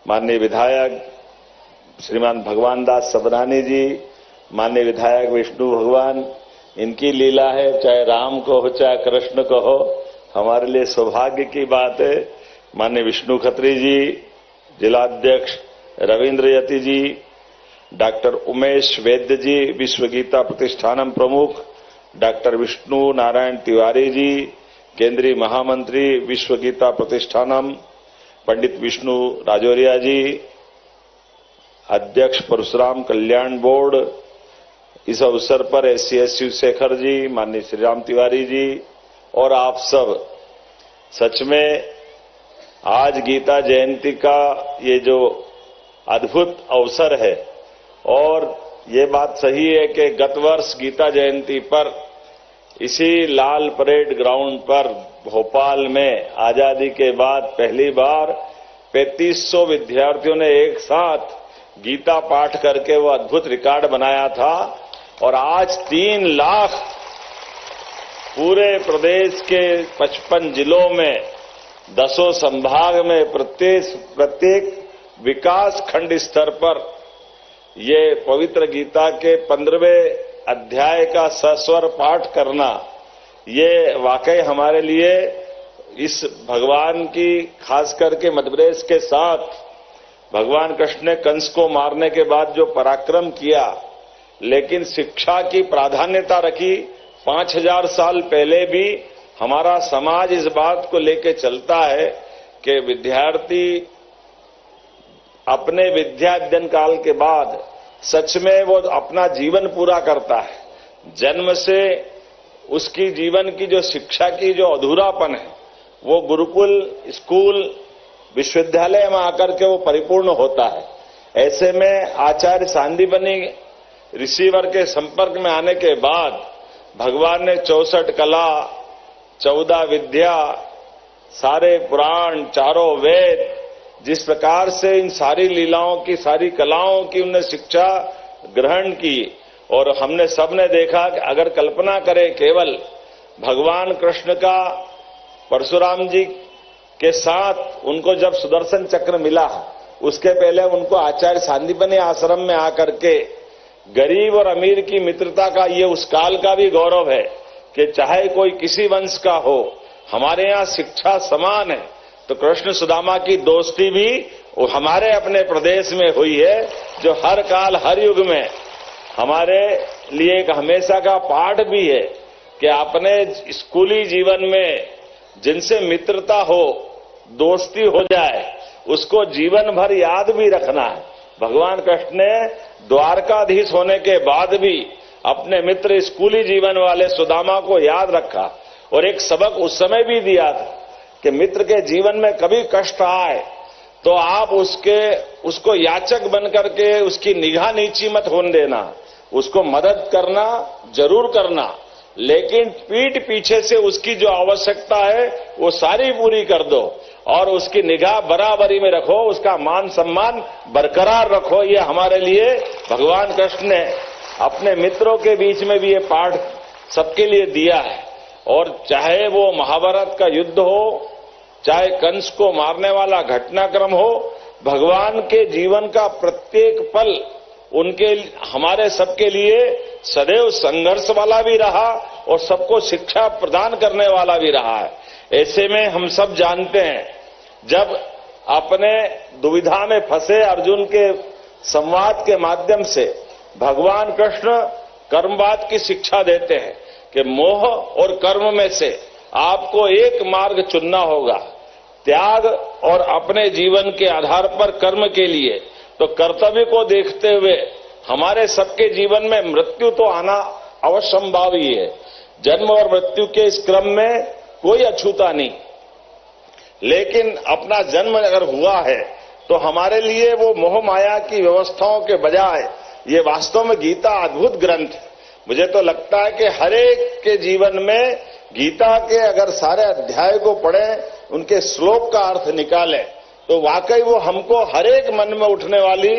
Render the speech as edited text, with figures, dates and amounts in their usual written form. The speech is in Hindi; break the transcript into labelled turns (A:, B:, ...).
A: माननीय विधायक श्रीमान भगवान दास सबरानी जी, माननीय विधायक विष्णु भगवान, इनकी लीला है, चाहे राम को हो चाहे कृष्ण को हो, हमारे लिए सौभाग्य की बात है। माननीय विष्णु खत्री जी, जिलाध्यक्ष रविंद्र यति जी, डॉक्टर उमेश वैद्य जी, विश्व गीता प्रतिष्ठानम प्रमुख डॉक्टर विष्णु नारायण तिवारी जी, केंद्रीय महामंत्री विश्व गीता प्रतिष्ठानम पंडित विष्णु राजौरिया जी, अध्यक्ष परशुराम कल्याण बोर्ड, इस अवसर पर SC शेखर जी, माननीय श्री राम तिवारी जी और आप सब, सच में आज गीता जयंती का ये जो अद्भुत अवसर है और ये बात सही है कि गत वर्ष गीता जयंती पर इसी लाल परेड ग्राउंड पर भोपाल में आजादी के बाद पहली बार 3500 विद्यार्थियों ने एक साथ गीता पाठ करके वो अद्भुत रिकॉर्ड बनाया था और आज 3 लाख पूरे प्रदेश के 55 जिलों में 10 संभाग में प्रत्येक विकास खंड स्तर पर ये पवित्र गीता के 15वें अध्याय का सस्वर पाठ करना, ये वाकई हमारे लिए इस भगवान की, खास करके मध्य प्रदेश के साथ भगवान कृष्ण ने कंस को मारने के बाद जो पराक्रम किया, लेकिन शिक्षा की प्राधान्यता रखी। 5000 साल पहले भी हमारा समाज इस बात को लेकर चलता है कि विद्यार्थी अपने विद्या अध्ययन काल के बाद सच में वो अपना जीवन पूरा करता है। जन्म से उसकी जीवन की जो शिक्षा की जो अधूरापन है वो गुरुकुल, स्कूल, विश्वविद्यालय में आकर के वो परिपूर्ण होता है। ऐसे में आचार्य सांदीपनि रिसीवर के संपर्क में आने के बाद भगवान ने 64 कला, 14 विद्या, सारे पुराण, चारों वेद, जिस प्रकार से इन सारी लीलाओं की, सारी कलाओं की उन्हें शिक्षा ग्रहण की और हमने सबने देखा कि अगर कल्पना करें केवल भगवान कृष्ण का परशुराम जी के साथ उनको जब सुदर्शन चक्र मिला, उसके पहले उनको आचार्य सांदीपनि आश्रम में आकर के गरीब और अमीर की मित्रता का ये उस काल का भी गौरव है कि चाहे कोई किसी वंश का हो, हमारे यहाँ शिक्षा समान है। तो कृष्ण सुदामा की दोस्ती भी वो हमारे अपने प्रदेश में हुई है, जो हर काल हर युग में हमारे लिए एक हमेशा का पाठ भी है कि अपने स्कूली जीवन में जिनसे मित्रता हो, दोस्ती हो जाए, उसको जीवन भर याद भी रखना है। भगवान कृष्ण ने द्वारकाधीश होने के बाद भी अपने मित्र स्कूली जीवन वाले सुदामा को याद रखा और एक सबक उस समय भी दिया था कि मित्र के जीवन में कभी कष्ट आए तो आप उसको याचक बन करके उसकी निगाह नीची मत होने देना, उसको मदद करना जरूर करना, लेकिन पीठ पीछे से उसकी जो आवश्यकता है वो सारी पूरी कर दो और उसकी निगाह बराबरी में रखो, उसका मान सम्मान बरकरार रखो। ये हमारे लिए भगवान कृष्ण ने अपने मित्रों के बीच में भी ये पाठ सबके लिए दिया है। और चाहे वो महाभारत का युद्ध हो, चाहे कंस को मारने वाला घटनाक्रम हो, भगवान के जीवन का प्रत्येक पल उनके हमारे सबके लिए सदैव संघर्ष वाला भी रहा और सबको शिक्षा प्रदान करने वाला भी रहा है। ऐसे में हम सब जानते हैं, जब अपने दुविधा में फंसे अर्जुन के संवाद के माध्यम से भगवान कृष्ण कर्मवाद की शिक्षा देते हैं कि मोह और कर्म में से आपको एक मार्ग चुनना होगा, त्याग और अपने जीवन के आधार पर कर्म के लिए। तो कर्तव्य को देखते हुए हमारे सबके जीवन में मृत्यु तो आना अवश्यंभाव ही है। जन्म और मृत्यु के इस क्रम में कोई अछूता नहीं, लेकिन अपना जन्म अगर हुआ है तो हमारे लिए वो मोह माया की व्यवस्थाओं के बजाय ये वास्तव में गीता अद्भुत ग्रंथ है। मुझे तो लगता है कि हर एक के जीवन में गीता के अगर सारे अध्याय को पढ़ें, उनके श्लोक का अर्थ निकालें, तो वाकई वो हमको हर एक मन में उठने वाली